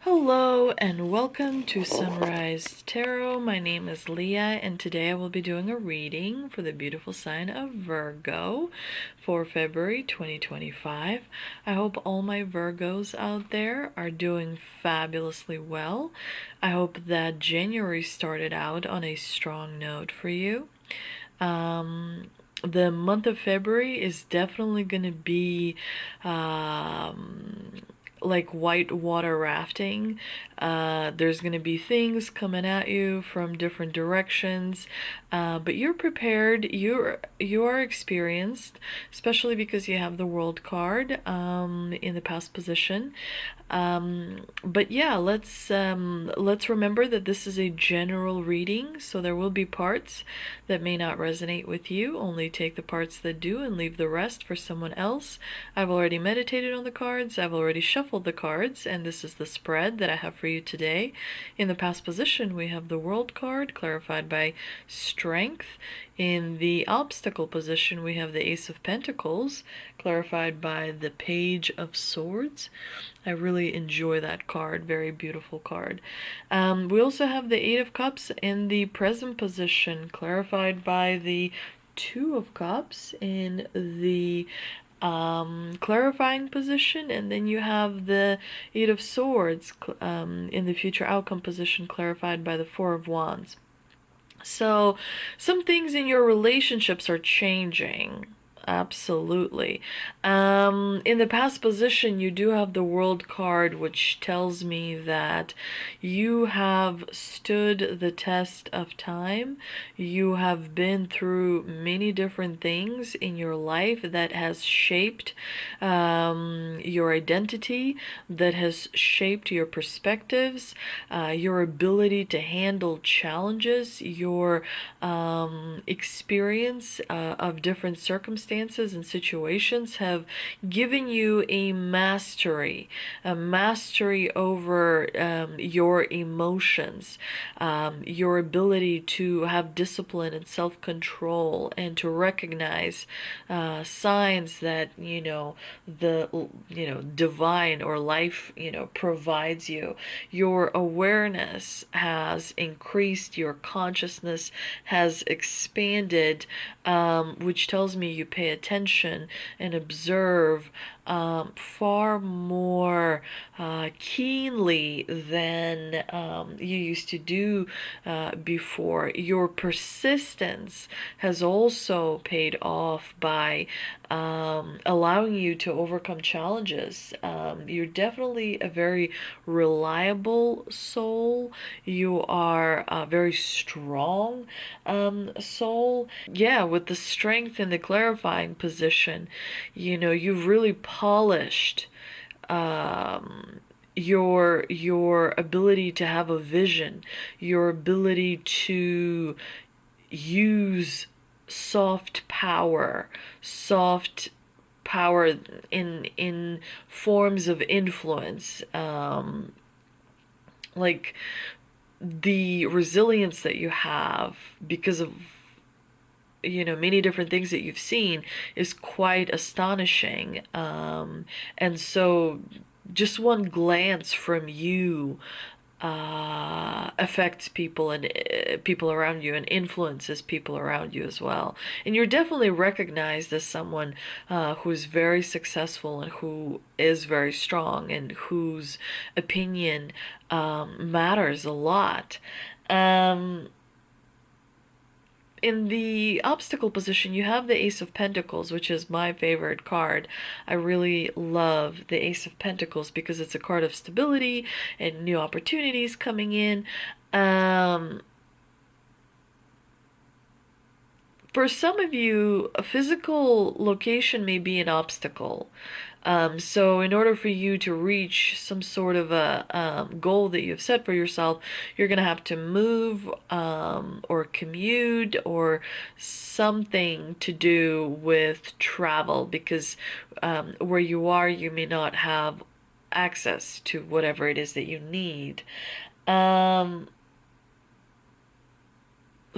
Hello and welcome to Sunrise Tarot. My name is Leah and today I will be doing a reading for the beautiful sign of Virgo for February 2025. I hope all my Virgos out there are doing fabulously well. I hope that January started out on a strong note for you. The month of February is definitely going to be like white water rafting. There's going to be things coming at you from different directions, but you're prepared. You are experienced, especially because you have the World card in the past position. But yeah, let's remember that this is a general reading, so there will be parts that may not resonate with you. Only take the parts that do and leave the rest for someone else. I've already meditated on the cards, I've already shuffled the cards, and this is the spread that I have for you today. In the past position, we have the World card, clarified by Strength. In the obstacle position, we have the Ace of Pentacles, clarified by the Page of Swords. I really enjoy that card, very beautiful card. We also have the Eight of Cups in the present position, clarified by the Two of Cups in the clarifying position, and then you have the Eight of Swords in the future outcome position, clarified by the Four of Wands. So some things in your relationships are changing. Absolutely. In the past position, you do have the World card, which tells me that you have stood the test of time. You have been through many different things in your life that has shaped your identity, that has shaped your perspectives, your ability to handle challenges, your experience of different circumstances and situations have given you a mastery over your emotions, your ability to have discipline and self-control, and to recognize signs that the divine or life provides you. Your awareness has increased, your consciousness has expanded, which tells me you pay attention and observe far more keenly than you used to do before. Your persistence has also paid off by allowing you to overcome challenges. You're definitely a very reliable soul. You are a very strong soul. Yeah, with the strength in the clarifying position, you've really polished your ability to have a vision, your ability to use soft power in forms of influence, like the resilience that you have because of many different things that you've seen is quite astonishing. And so just one glance from you affects people and people around you and influences people around you as well. And you're definitely recognized as someone who's very successful and who is very strong and whose opinion matters a lot. In the obstacle position, you have the Ace of Pentacles, which is my favorite card. I really love the Ace of Pentacles because it's a card of stability and new opportunities coming in. For some of you, a physical location may be an obstacle. So in order for you to reach some sort of a goal that you've set for yourself, you're going to have to move or commute or something to do with travel, because where you are, you may not have access to whatever it is that you need.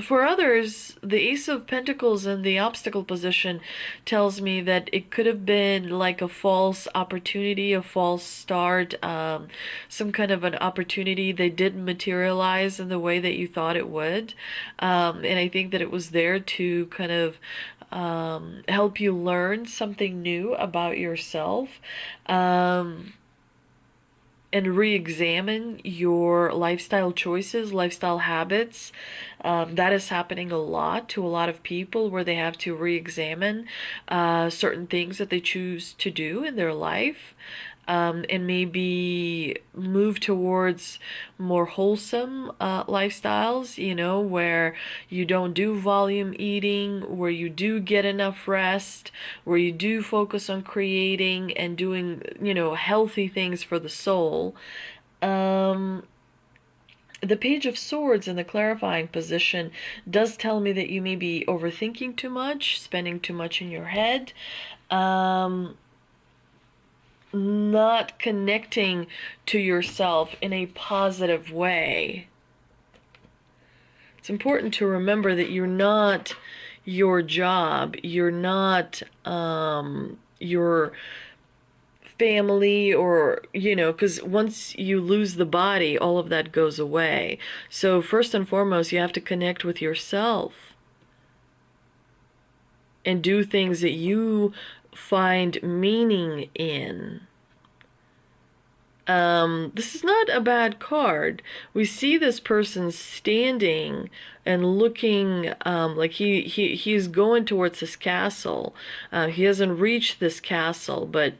For others, the Ace of Pentacles in the obstacle position tells me that it could have been like a false opportunity, a false start, some kind of an opportunity that didn't materialize in the way that you thought it would. And I think that it was there to kind of help you learn something new about yourself. Um, and re-examine your lifestyle choices, lifestyle habits. That is happening a lot to a lot of people where they have to re-examine certain things that they choose to do in their life. And maybe move towards more wholesome lifestyles, where you don't do volume eating, where you do get enough rest, where you do focus on creating and doing, healthy things for the soul. Um, the Page of Swords in the clarifying position does tell me that you may be overthinking too much, spending too much in your head. Um, not connecting to yourself in a positive way. It's important to remember that you're not your job, you're not your family, or, because once you lose the body, all of that goes away. So first and foremost, you have to connect with yourself and do things that you find meaning in. This is not a bad card. We see this person standing and looking like he's going towards this castle. He hasn't reached this castle, but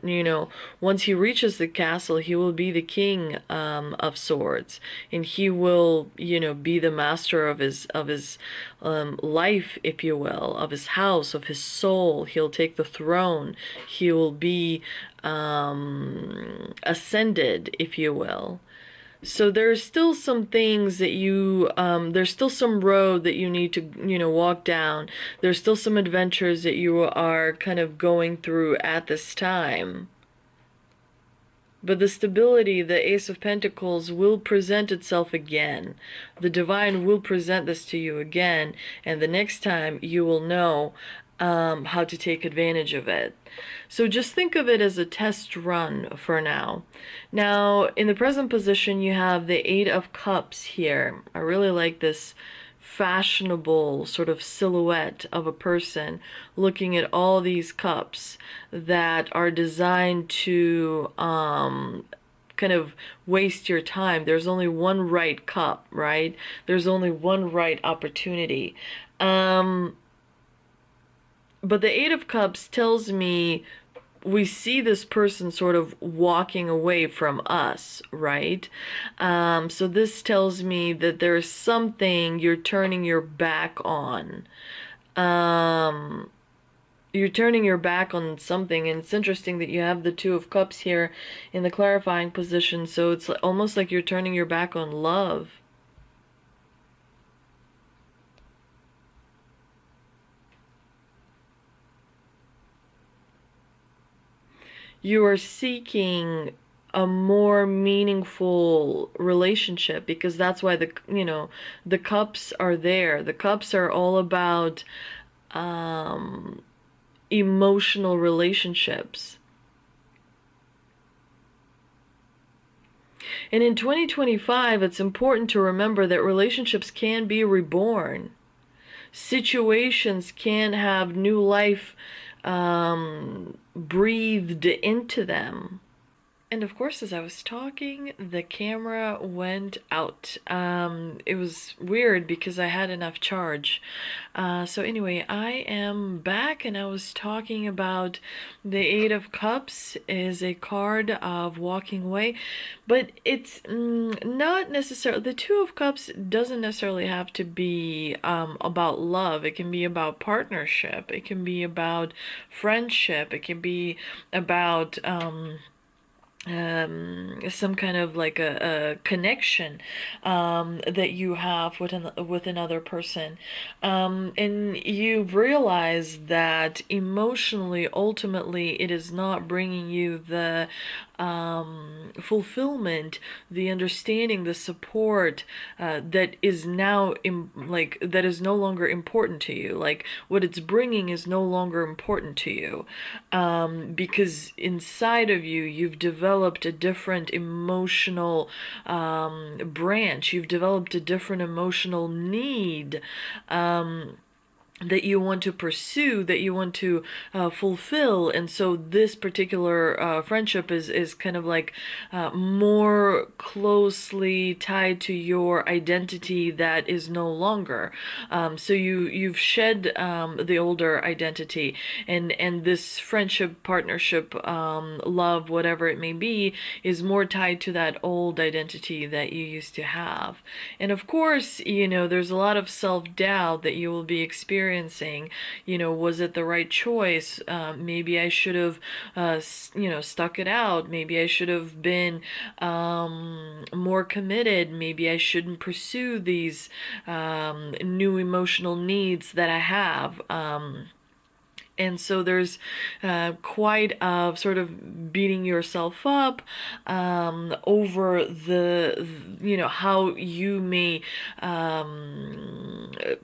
once he reaches the castle, he will be the king of swords, and he will be the master of his life, if you will, of his house, of his soul. He'll take the throne. He will be ascended, if you will. So there's still some things that there's still some road that you need to, walk down. There's still some adventures that you are kind of going through at this time. But the stability, the Ace of Pentacles, will present itself again. The divine will present this to you again, and the next time you will know how to take advantage of it. So just think of it as a test run for now. Now, in the present position, you have the Eight of Cups here. I really like this fashionable sort of silhouette of a person looking at all these cups that are designed to kind of waste your time. There's only one right cup, right? There's only one right opportunity. But the Eight of Cups tells me we see this person sort of walking away from us, right? So this tells me that there's something you're turning your back on. You're turning your back on something, and it's interesting that you have the Two of Cups here in the clarifying position, so it's almost like you're turning your back on love. You are seeking a more meaningful relationship, because that's why the cups are there. The cups are all about emotional relationships. And in 2025, it's important to remember that relationships can be reborn. Situations can have new life breathed into them. And of course, as I was talking, the camera went out. It was weird because I had enough charge. So anyway, I am back, and I was talking about the Eight of Cups is a card of walking away, but it's not necessarily, the Two of Cups doesn't necessarily have to be about love. It can be about partnership. It can be about friendship. It can be about some kind of like a connection that you have with another person, and you've realized that emotionally, ultimately, it is not bringing you the fulfillment, the understanding, the support that is now that is no longer important to you. Like what it's bringing is no longer important to you, because inside of you, you've developed a different emotional branch. You've developed a different emotional need. That you want to pursue, that you want to fulfill. And so this particular friendship is kind of like more closely tied to your identity that is no longer. So you've shed the older identity, and this friendship, partnership, love, whatever it may be, is more tied to that old identity that you used to have. And of course, there's a lot of self-doubt that you will be experiencing. Was it the right choice? Maybe I should have, stuck it out. Maybe I should have been more committed. Maybe I shouldn't pursue these new emotional needs that I have. And so there's quite a sort of beating yourself up over how you may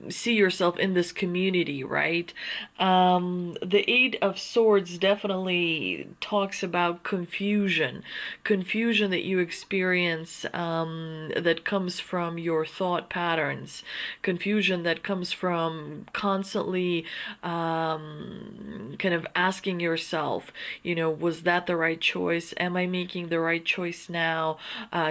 see yourself in this community, right? The Eight of Swords definitely talks about confusion that you experience that comes from your thought patterns, confusion that comes from constantly kind of asking yourself, was that the right choice? Am I making the right choice now?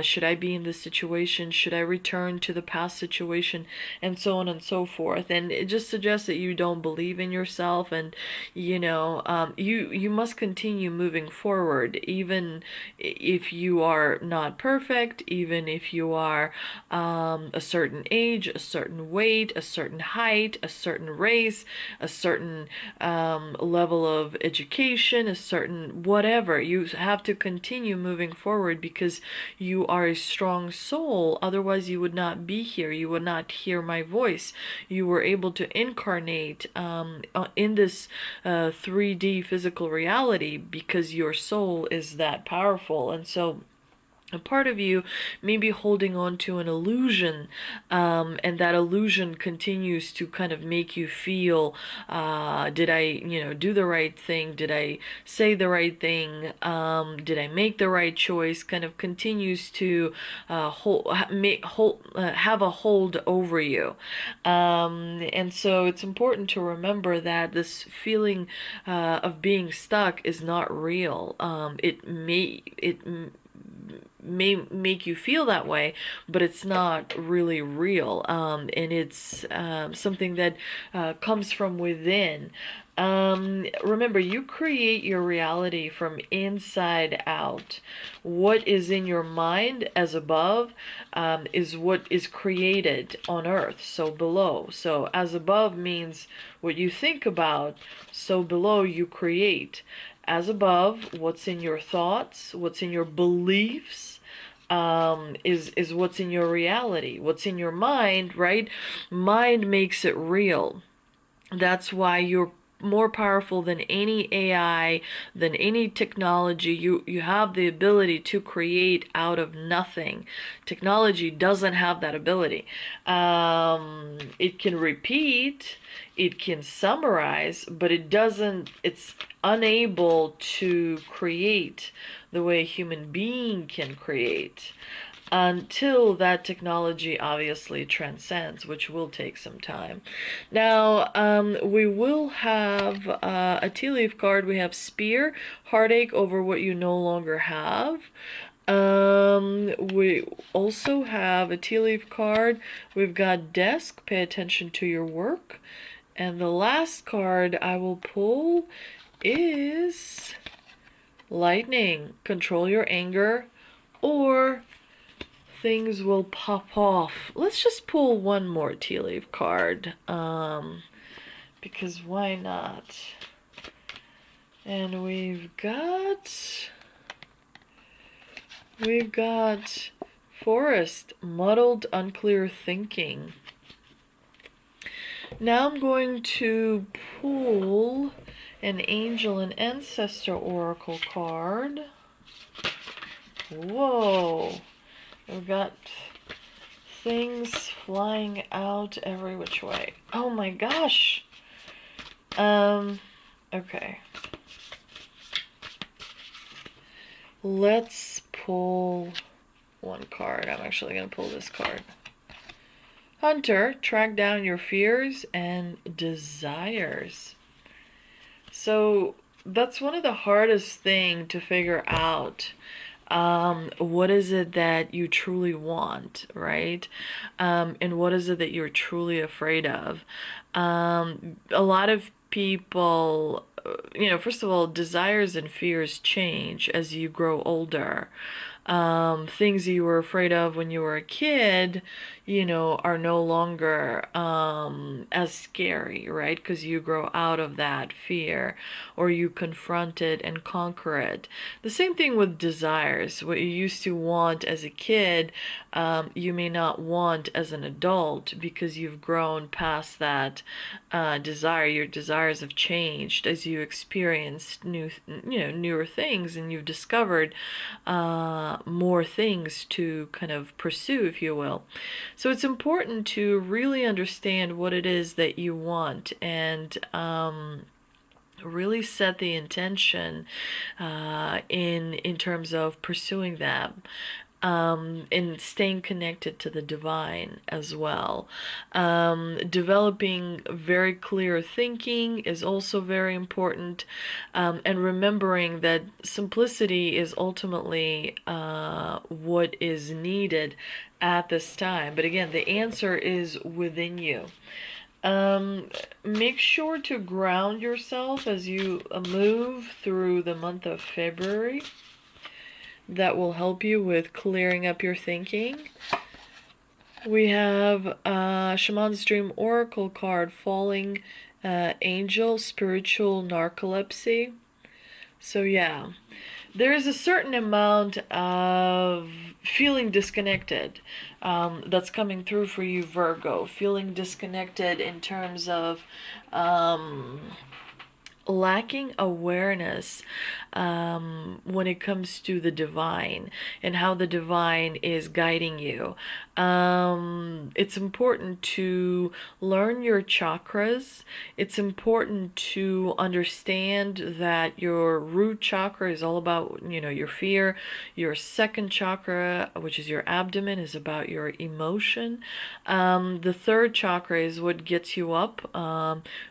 Should I be in this situation? Should I return to the past situation? And so on and so forth. And it just suggests that you don't believe in yourself, and you must continue moving forward, even if you are not perfect, even if you are a certain age, a certain weight, a certain height, a certain race, a certain level of education, a certain whatever. You have to continue moving forward because you are a strong soul. Otherwise, you would not be here. You would not hear my voice. You were able to incarnate in this 3D physical reality because your soul is that powerful. And so a part of you may be holding on to an illusion, and that illusion continues to kind of make you feel, did I, do the right thing? Did I say the right thing? Did I make the right choice? Kind of continues to have a hold over you. And so it's important to remember that this feeling of being stuck is not real. It may make you feel that way, but it's not really real. And it's something that comes from within. Remember, you create your reality from inside out. What is in your mind as above is what is created on earth, so below. So as above means what you think about, so below you create. As above, what's in your thoughts, what's in your beliefs, is what's in your reality. What's in your mind, right? Mind makes it real. That's why you're more powerful than any AI, than any technology. You have the ability to create out of nothing. Technology doesn't have that ability. It can repeat, it can summarize, but it's unable to create the way a human being can create, until that technology obviously transcends, which will take some time. Now, we will have a tea leaf card. We have Spear, heartache over what you no longer have. We also have a tea leaf card. We've got Desk, pay attention to your work. And the last card I will pull is Lightning, control your anger, or things will pop off. Let's just pull one more tea leaf card, because why not? And we've got Forest, muddled, unclear thinking. Now I'm going to pull an Angel and Ancestor Oracle card. Whoa. We've got things flying out every which way. Oh my gosh. Okay. Let's pull one card. I'm actually going to pull this card. Hunter, track down your fears and desires. So that's one of the hardest thing to figure out. What is it that you truly want, right? And what is it that you're truly afraid of? A lot of people, first of all, desires and fears change as you grow older. Things you were afraid of when you were a kid, are no longer as scary, right? Because you grow out of that fear, or you confront it and conquer it. The same thing with desires. What you used to want as a kid, you may not want as an adult because you've grown past that desire. Your desires have changed as you experienced newer things, and you've discovered more things to kind of pursue, if you will. So it's important to really understand what it is that you want, and really set the intention in terms of pursuing that. And staying connected to the divine as well. Developing very clear thinking is also very important, and remembering that simplicity is ultimately what is needed at this time. But again, the answer is within you. Make sure to ground yourself as you move through the month of February. That will help you with clearing up your thinking. We have Shaman's Dream Oracle card, Falling Angel, Spiritual Narcolepsy. So yeah, there is a certain amount of feeling disconnected that's coming through for you, Virgo. Feeling disconnected in terms of lacking awareness when it comes to the divine and how the divine is guiding you. It's important to learn your chakras. It's important to understand that your root chakra is all about, your fear. Your second chakra, which is your abdomen, is about your emotion. The third chakra is what gets you up.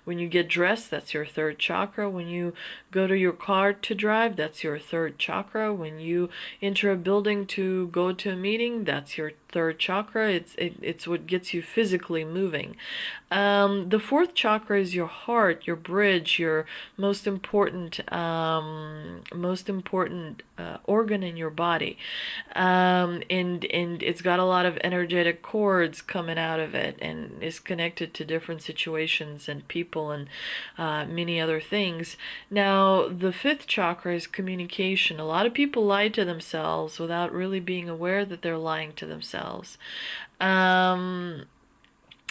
When you get dressed, that's your third chakra. When you go to your car to drive, that's your third chakra. When you enter a building to go to a meeting, that's your third chakra. It's what gets you physically moving. The fourth chakra is your heart, your bridge, your most important organ in your body, and it's got a lot of energetic cords coming out of it, and is connected to different situations and people and many other things. Now, the fifth chakra is communication. A lot of people lie to themselves without really being aware that they're lying to themselves.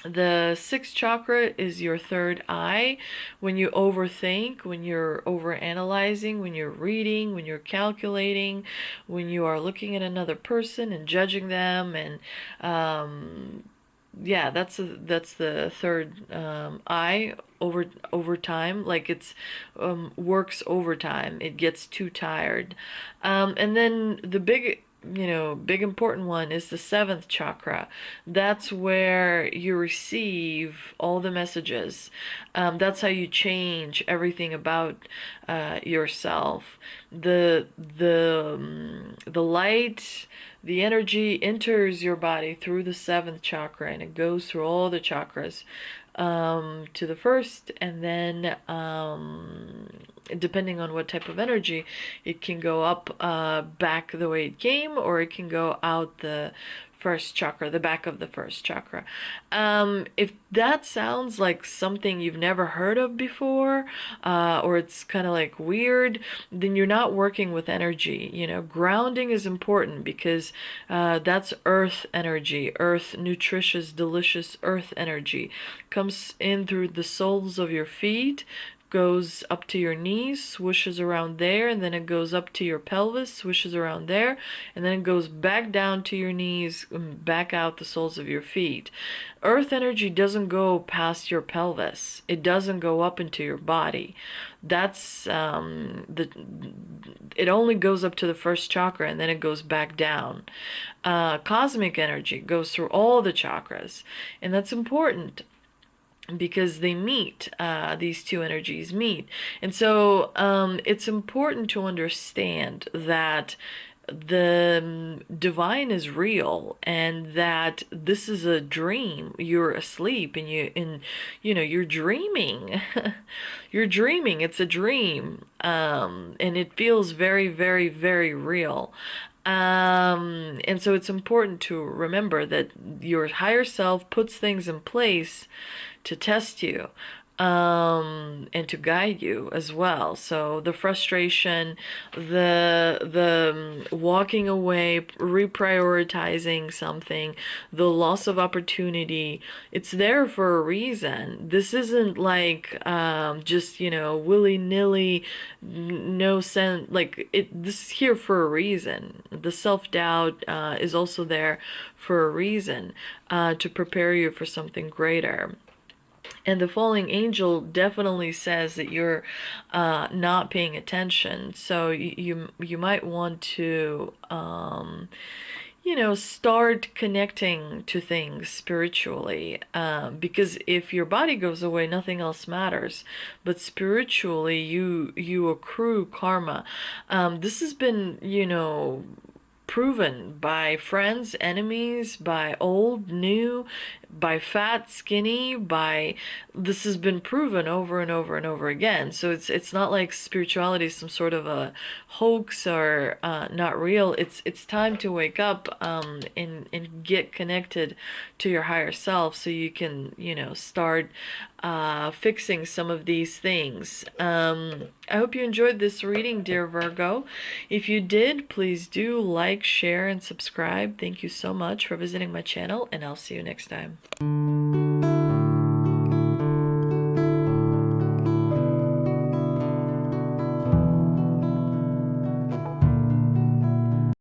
The sixth chakra is your third eye. When you overthink, when you're overanalyzing, when you're reading, when you're calculating, when you are looking at another person and judging them, and yeah, that's the third eye. Over time, like it's works overtime. It gets too tired, and then the big important one is the seventh chakra. That's where you receive all the messages. That's how you change everything about yourself. The light, the energy enters your body through the seventh chakra, and it goes through all the chakras to the first, and then depending on what type of energy, it can go up back the way it came, or it can go out the first chakra, the back of the first chakra. If that sounds like something you've never heard of before, or it's kind of like weird, then you're not working with energy. Grounding is important because that's earth energy, earth, nutritious, delicious earth energy. Comes in through the soles of your feet, goes up to your knees, swooshes around there, and then it goes up to your pelvis, swooshes around there, and then it goes back down to your knees, back out the soles of your feet. Earth energy doesn't go past your pelvis. It doesn't go up into your body. That's it only goes up to the first chakra and then it goes back down. Cosmic energy goes through all the chakras, and that's important because they meet, these two energies meet. And so it's important to understand that the divine is real and that this is a dream. You're asleep and you're dreaming. You're dreaming. It's a dream. And it feels very, very, very real. And so it's important to remember that your higher self puts things in place to test you, and to guide you as well. So the frustration, the walking away, reprioritizing something, the loss of opportunity, it's there for a reason. This isn't like just willy-nilly, no sense. Like this is here for a reason. The self-doubt is also there for a reason, to prepare you for something greater. And the falling angel definitely says that you're not paying attention. So you might want to start connecting to things spiritually, because if your body goes away, nothing else matters. But spiritually, you accrue karma. This has been proven by friends, enemies, by old, new, by fat, skinny, by this has been proven over and over and over again. So it's not like spirituality is some sort of a hoax or not real. It's time to wake up, and get connected to your higher self so you can start fixing some of these things. I hope you enjoyed this reading, dear Virgo. If you did, please do like, share, and subscribe. Thank you so much for visiting my channel, and I'll see you next time.